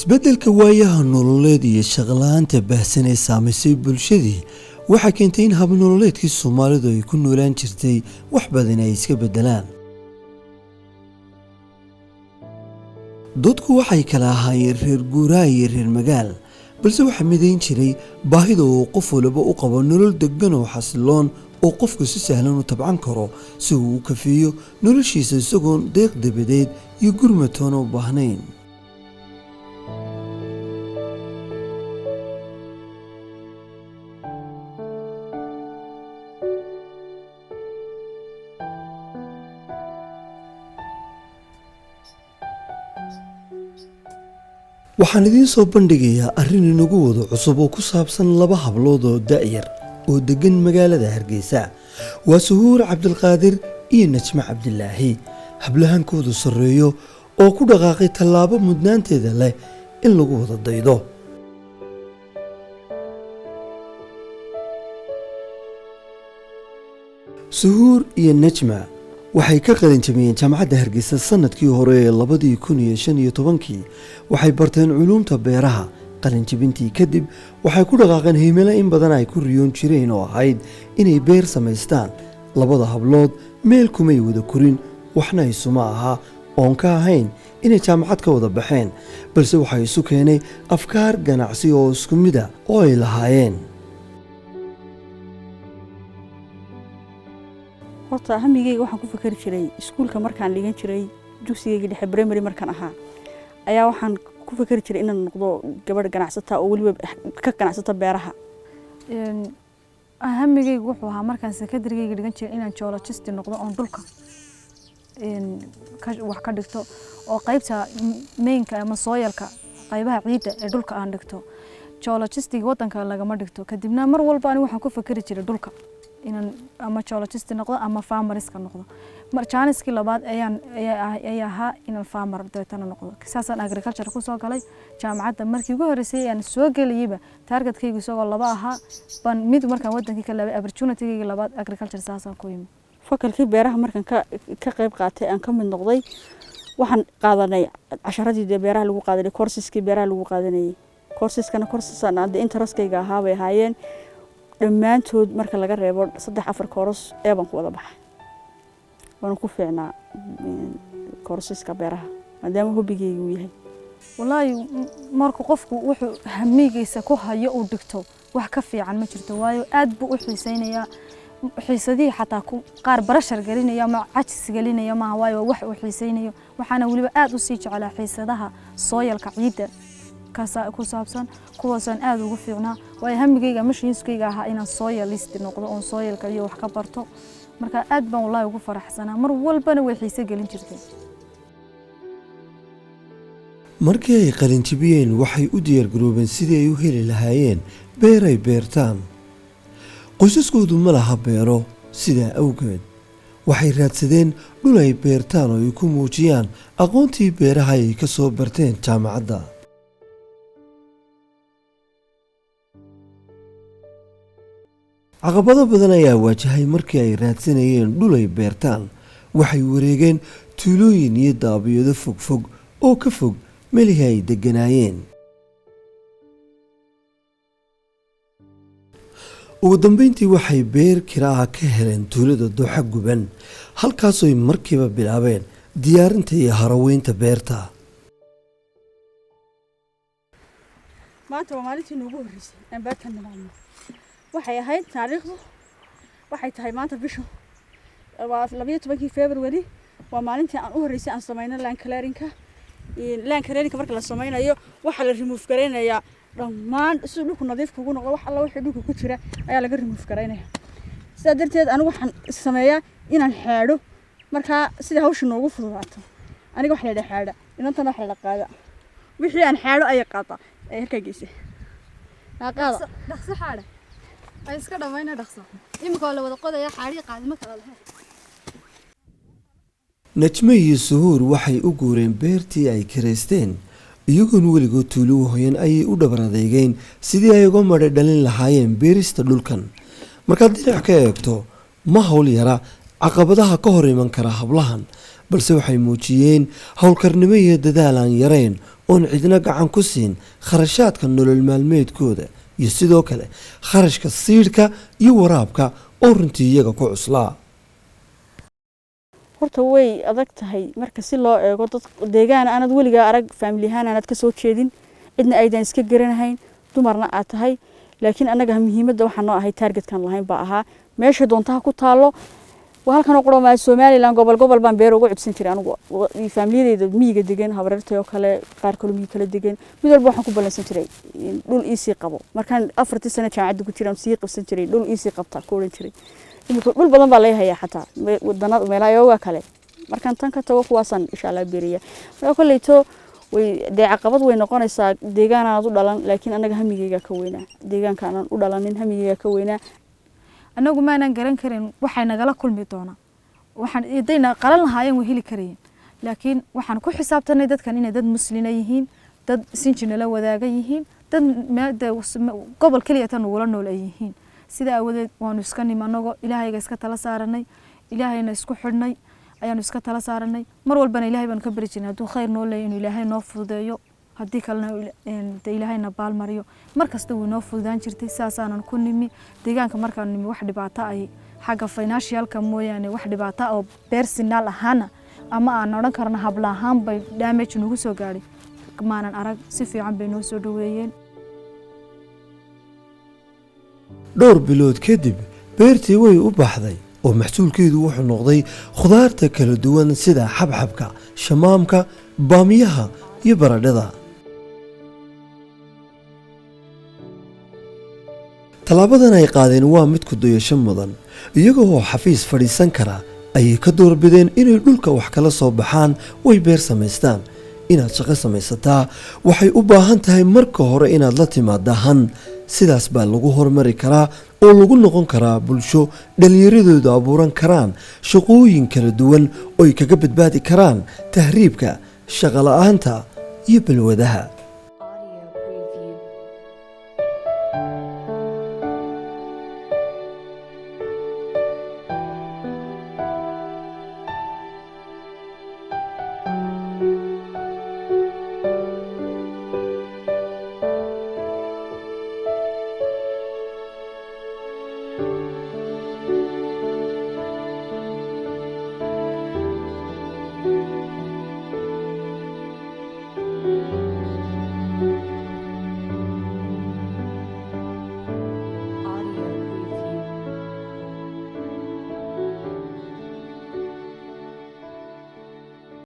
isbeddelka waayaha nololeed iyo shaqalaanta baahsan ee saamaysay bulshadii waxay keentay in hab nololeedkii Soomaalidu ay ku noolaan jirtay wax badan ay iska beddelaan. dadku waxay kala ahaayeen reer guuraa iyo reer magaal, balse waxaa midayn jiray baahida uu qof walba u qabo nolol deggan oo xasiloon oo qofku si sahlan u tabcan karo si uu u kafiyo noloshiisa isagoon deeq dabadeed iyo gurmatoon u baahnayn. waxaan idiin soo bandhigayaa arrin inagu wada cusub oo ku saabsan laba hablood oo da'yar oo degan magaalada Hargeysa. waa Suhuur Cabdilqaadir iyo Najma Cabdilaahi, hablahankoodu sareeyo oo ku dhaqaaqay tallaabo mudnaanteeda leh in lagu wada daydo. Suhuur iyo Najma waxay ka qalin jabiyeen jaamacadda Hargeysa sanadkii hore ee 2015. waxay barteen culuumta beeraha. qalin jabintii kadib waxay ku dhaqaaqeen himilo in badan ay ku riyoon jireen oo ahayd inay beer samaystaan. labada hablood meel kumay wada korin, waxna isuma aha oon ka ahayn inay jaamacad ka wada baxeen, balse waxay isu keenay afkaar ganacsi oo isku mid ah oo ay lahaayeen. horta hamigayga waxaan ku fikir jiray iskuulka markaan dhigan jiray dugsigayga dhexe primary markaan ahaa ayaa waxaan ku fikir jiray inaan noqdo gabadh ganacsata oo waliba ka ganacsata beeraha. hamigayga wuxuu ahaa markaan secondary-ga dhigan jiray inaan geologist noqdo oo dhulka wax ka dhigto oo qaybta mainka ama soilka qaybaha ciidda ee dhulka aan dhigto. geologistiga wadanka lagama dhigto. kadibna mar walba ani waxaan ku fikir jiray dhulka inaan ama geologist noqdo ama farmeriska noqdo. jaaniskii labaad ayaan ahaa inaan farmer deetana noqdo. saasaan agriculture ku soo galay jaamacadda. markii ugu horeysay aan soo galayba targetkaygu isagoo laba ahaa ban mid markaan wadankii ka laabay opportunity-gayga labaad agriculture saasaan ku yimid. fakalkii beeraha markaan ka qayb qaatay aan ka mid noqday waxaan qaadanay casharadii beeraha lagu qaadanay courseski beeraha lagu qaadanay. courseska aan interest-kayga ahaa bay ahaayeen dhammaantood marka laga reebo 3-4 course ee baan ku wada baxay. waan ku fiicnaa courseska beeraha maadaama hobigaygu yahay. wallahi marka qofku wuxuu hamigaysa ku hayo uu dhigto wax ka fiican ma jirto, waayo aad buu u xiiseynaya. xiisadii xataa qaar barashar galinaya ama cajis galinaya ma waayo wax uu xiiseynayo. waxaana waliba aad u sii jeclaa xiisadaha soilka ciidda ku saabsan kuwaasaan aad ugu fiicnaa. waayo hamigayga mashiiskayga ahaa inaan soilist noqdo oo soilka iyo wax ka barto. marka aad baan wallahi ugu faraxsanaa, mar walbana way xiise gelin jirtay. markii ay qalin jabiyeen waxay u diyaar garoobeen sidii ay u heli lahaayeen beer ay beertaan. qoysaskoodu ma laha beero, sidaa awgeed waxay raadsadeen dhul ay beertaan oo ay ku muujiyaan aqoontii beeraha ay ka soo barteen jaamacadda. caqabado badan ayaa waajahay markii ay raadsanayeen dhul ay beertaan. waxay wareegeen tuulooyin iyo daabiyado fogfog oo ka fog meelihii ay degganaayeen. ugu dambayntii waxay beer kiraa ka heleen tuulada Dooxa Guban, halkaasoo ay markiiba bilaabeen diyaarinta iyo haraweynta beerta. maanta waa maalintii ugu horeysay aan beertan nimaadno. waxay ahayd taariikhdu waxay tahay maanta bisha waa 12 February. waa maalintii aan u horeysay aan sameeyno land clearing-ka. land clearing-ka marka la sameynayo waxa la remove gareynayaa dhammaan si dhulku nadiif kugu noqdo. wax alla wixii dhulka ku jira ayaa laga remove gareynayaa. sidaa darteed anigu waxaan sameeyaa inaan xaadho marka sida hawsha noogu fududaato. aniga wax la dhaxaada inantana wax la qaada wixii aan xaadho ay qaata ay halka geysay qaada dhaqso xaadha ay iska dhamayna dhaqso imika la wada qodaya xaadhi qaadimo kala leh. Najma iyo Suhuur waxay u guureen beertii ay kireysteen, iyagoon weligood tuulo hoyan ayay u dhabar adeegeen sidii ay uga madhay dhalin lahaayeen beerista dhulkan. markaad dhinac ka eegto ma hawl yara caqabadaha ka hor iman kara hablahan, balse waxay muujiyeen howlkarnimo iyo dadaal aan yarayn oon cidna gacan ku siin kharashaadka nolol maalmeedkooda iyo sidoo kale kharashka siidhka iyo waraabka oo runtii iyaga ku cuslaa. horta way adag tahay marka si loo eego dad deegaan aanad weligaa arag family ahaan aanad ka soo jeedin cidna aydan iska garanahayn dumarna aad tahay laakiin anaga muhiimadda waxaa noo ahay targetkan lahayn baa ahaa meesha doontaha ku taalo halkan oo qoro Somaliland gobol baan beer ugu codsan jiray anigu familyadeeda miyiga degan habareertay oo kale qaar kale miyiga kala degan mid walba waxaan ku balansan jiray dhul iisi qabo markaan 4 sano jaamacad ku jiraan sii qabsan jiray dhul iisi qabta ku oran jiray imika dhul badan baa leeyahay xataa wadana meelaha kale markaan tan ka tago kuwaasan insha Allah beeriya marka koleyto way caqabad way noqonaysaa deegaan aan u dhalan laakiin anaga hamigeyga ka weynaa deegaanka aan u dhalanin hamigeyga ka weynaa anagu ma aanan garan karin waxay nagala kulmi doona waxaan idayna qalan lahaayeen way heli kareen laakiin waxaan ku xisaabtanay dadkan inay dad muslimiin yihiin dad sinjina la wadaaga yihiin dad gobol kaliya tan ugu la nool yihiin sida awadeed waanu iska nimanago ilaahayga iska tala saaranay ilaahayna isku xidhnay ayaanu iska tala saaranay mar walbana ilaahay baan ka bari jirnay haduu khayr noo leeyahay inuu ilaahay noo fududeeyo haddii kalena ilaahayna baal mariyo markasta wuu noo fududaan jirtay saasaanan ku nimi deegaanka markaan nimi wax dhibaato ay xagga financialka mooyaane wax dhibaato oo personal ahaana ama aan odhan karna habla ahaan bay damage nagu soo gaadhay maanan arag si fiican bay noo soo dhaweeyeen. dhowr bilood kadib beertii way u baxday oo maxsuulkeedu wuxuu noqday khudaarta kala duwan sida xabxabka shamaamka baamiyaha iyo baradhada. talaabadan ay qaadeen waa mid ku dayasho mudan iyagoo xafiis fadhiisan kara ayay ka doorbideen inay dhulka wax kala soo baxaan way beer samaystaan. inaad shaqo samaysataa waxay u baahan tahay marka hore inaad la timaado han sidaas baa lagu hormari karaa oo lagu noqon karaa bulsho dhalinyaradoodu abuuran karaan shaqooyin kala duwan oo ay kaga badbaadi karaan tahriibka shaqo la'aanta iyo balwadaha.